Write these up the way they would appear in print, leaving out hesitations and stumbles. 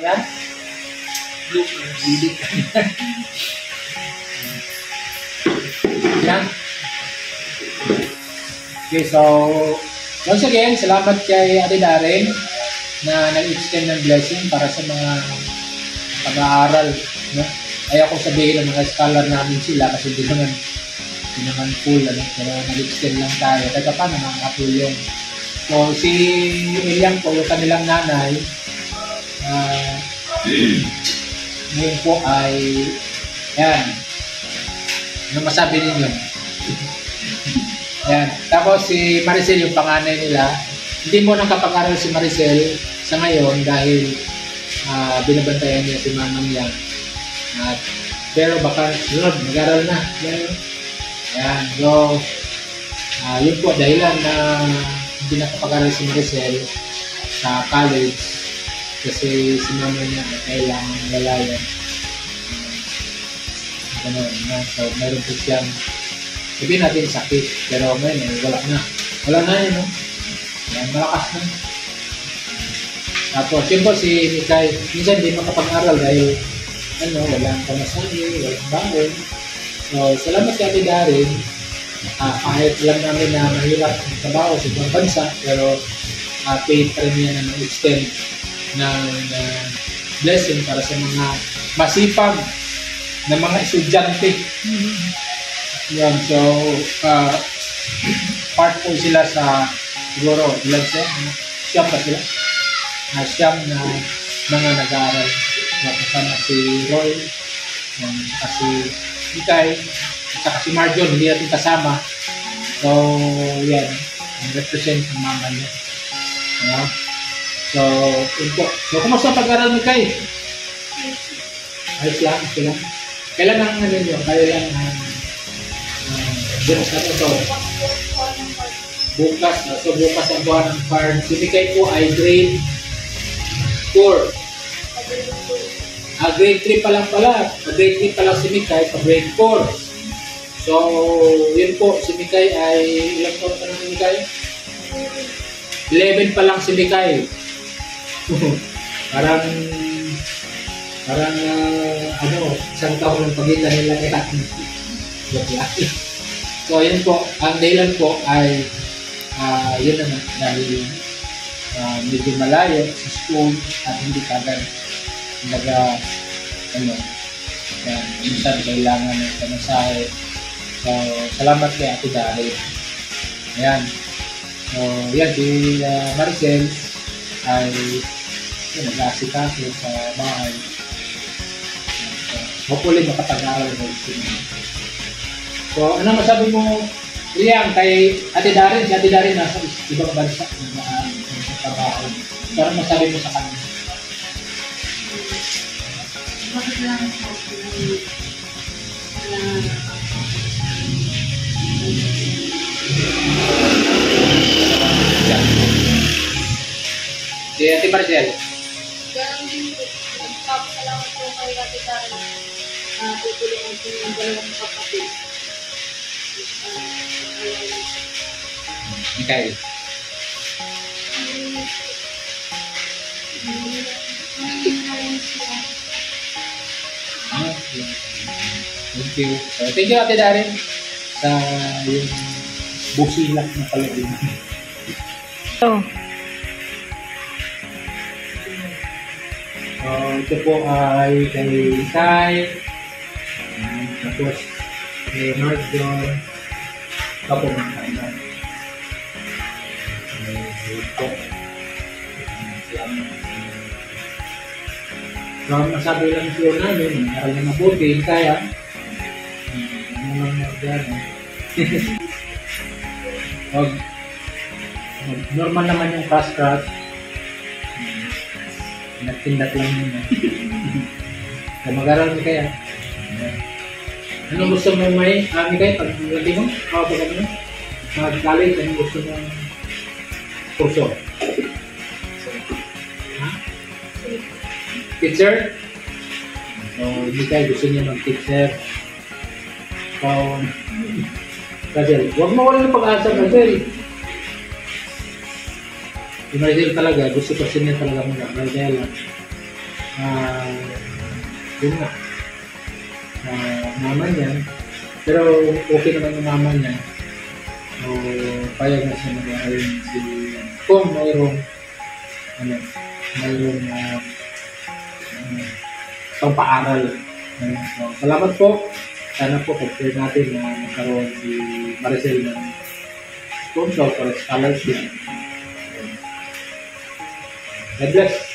Yan. Bilik. Yan. Okay, so once again, salamat kay Ate Darren na nag-extend ng blessing para sa mga pag-aaral. No? Ayaw kong sabihin ng mga scholar namin sila kasi di naman full, ano? Pero nag-extend lang tayo. Kaya paano makakatulong? So, si Eliang po, yung kanilang nanay, ngayon po ay, yan, ano masabi ninyo? Yan. Tapos si Maricel, yung panganay nila, hindi mo nang kapag-aral si Maricel sa ngayon dahil binabantayan niya si Mamang Yang. Pero baka sunod, mag-aral na. Yan. So, yun po dahilan na hindi nakapag-aral si Maricel sa college kasi si Mama niya kailangan lalayan. Ganun. So, meron po siyang sabihin natin sakit, pero ngayon wala na. Wala na yun, no? Yan, malakas na. Tapos, yun po si Mikay, minsan hindi makapag-aral dahil walang pamasahe, walang baon. So, salamat kay Ate Darren. Kahit alam namin na mahirap ang trabaho sa ibang bansa, pero paid pa rin niya na extend ng blessing para sa mga masipag na mga estudyante. Yan, so, part po sila sa, siguro, ilan siya? Siyam pa sila. Siyam na mga nag-aaral. Kasama si Roy, si Mikay, at si Marjon, hindi natin kasama. So, yan, represent ang mama niya. So, yun po. So, kumusta pag-aaral Mikay? Ayos lang, okay lang. Kailan ang nyo? Kailan ang bukas na ito. Bukas. So, bukas ang buwan ng farm. Si Mikay po ay grade 4. Grade 3 pa lang pala. Grade 3 pa lang si Mikay pa grade 4. So, yun po. Si Mikay ay ilang taon pa lang si Mikay? 11 pa lang si Mikay. parang isang taon ng pagitan nila kaya. So, yun po, ang dahilan po ay yun naman dahil medyo malayo sa school at hindi kagad minsan kailangan ng pamasahe. So, salamat kay Ate Darren. Ayan. So, yan, si Maricel ay nag-aasikaso sa bahay. Hopefully, makapag-aaral na sila. So, ano masabi mo, Liang, kay Ate Darren? Si Ate Darren nasa ibang bansa na trabaho. Pero masabi mo sa kanya? Bakit lang po si Ate Maricel? Ganun din po. Nagpapasalamat po kay Ate Darren. Tutulungan po yung dalawang kapatid. Mikay. Thank you. So, thank you Ate Darren sa yung busilak na palagay. Ito po ay kay Kai, tapos kay Marjon, tapos ng kainan. Ito. So, masabi lang siya namin, aral na mabuti, kaya, normal naman yung crush. Nagtindak lang yun. So, mag-aral mo kaya. Anong gusto mo may kami kayo pag lagi mo? Pag ano? Mag-college, anong gusto mo kurso? Teacher? So, hindi kayo gusto niya mag-teacher. So, Razel, huwag mo wala ng pag-asa, Razel. Si Maricel talaga, gusto kasi niya talaga mag-aral. ah, yun nga, mama niya. Pero okay naman yung mama niya. So, payag na siya mag-aayon si kung mayroong pang-paaral. So, salamat po. Sana po pag-share natin na magkaroon si Maricel ng sponsor for scholarship. God bless.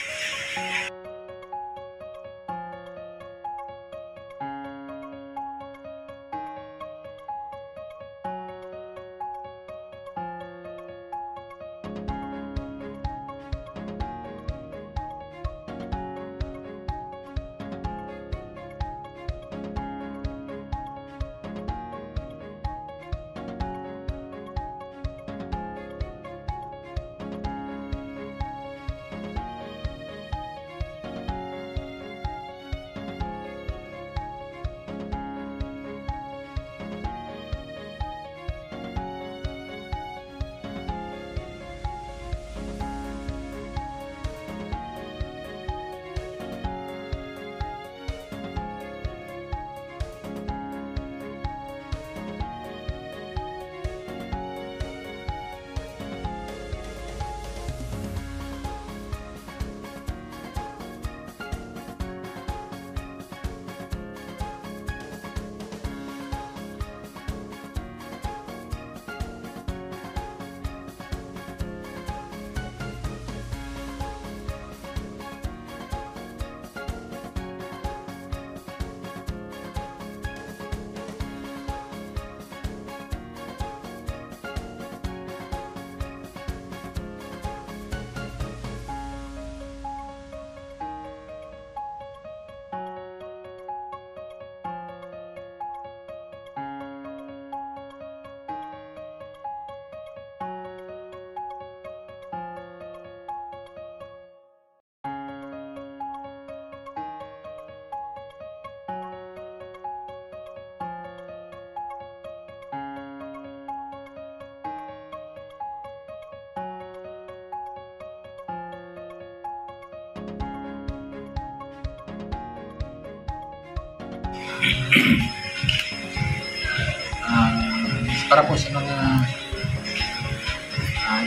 Para po sa mga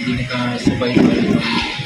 hindi nakasubaybay ng